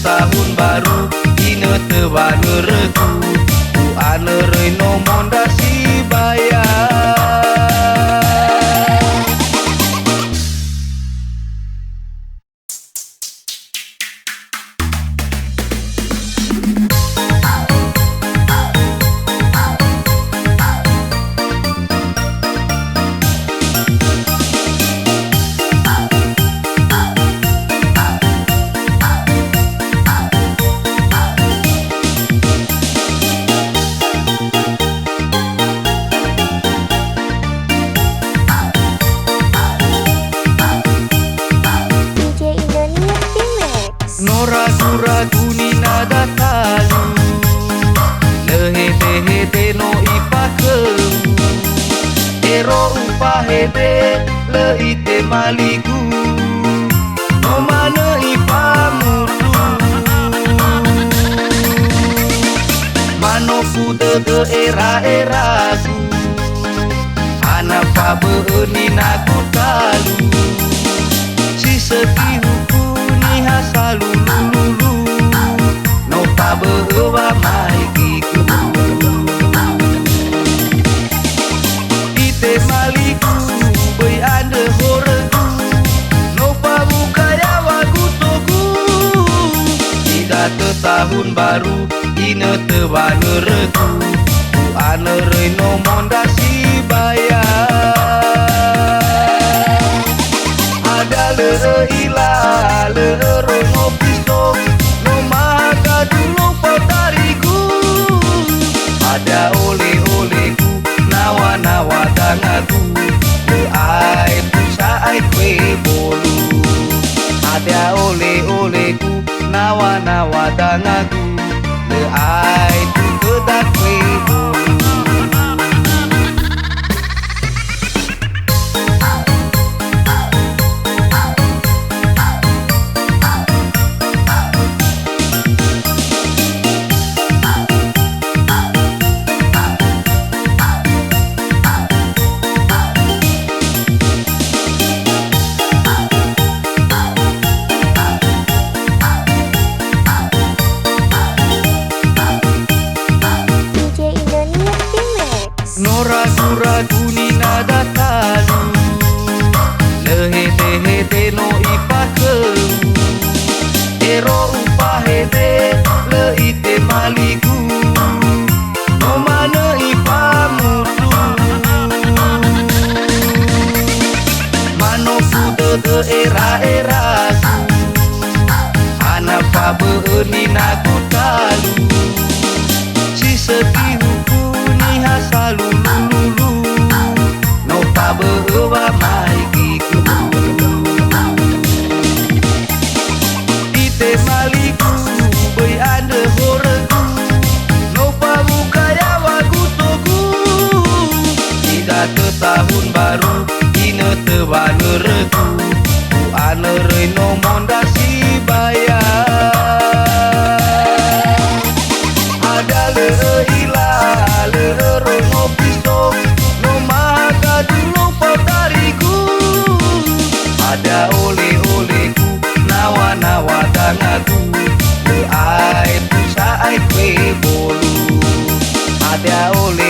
tahun baru dina teu baneureuku ku aneureuy no mondasi baya. Ragu-ragu ni nada talu lehe-lehe te no ipakeu ero upahede le ite maligu no mana ipamutu mano fude de era-eragu anapa beuni naku talu si setihuku ni hasalu lulu no pabewa maikiku ite maliku bai ande horegu no pabukaya wagutoku tidak te tahun baru ine te baneureuku ku aneureuy no mondasi baya. Ada leila leureuy no pisong no maha dulu potariku ada oleh-olehku nawa-nawa dangaku le ai pusa ai kue bolu ada oleh-olehku nawa-nawa dangaku le ai tu kedak kue bolu. Ragu-ragu ni nada talu lehe-lehe te no ipakeu ero upahede le ite maligu no mana ipamutu mano fude de era-eragu anapa beuni naku talu si setihuku ni hasalu lulu no pabewa maikiku ite maliku bai ande horegu no pabukaya wagutoku tidak te tahun baru ine te baneureuku ku aneureuy no mondasi baya. Ada leila leureuy no pisong no maha dulu potariku ada oleh-olehku nawa-nawa dangaku le ai pusa ai kue bolu ada oleh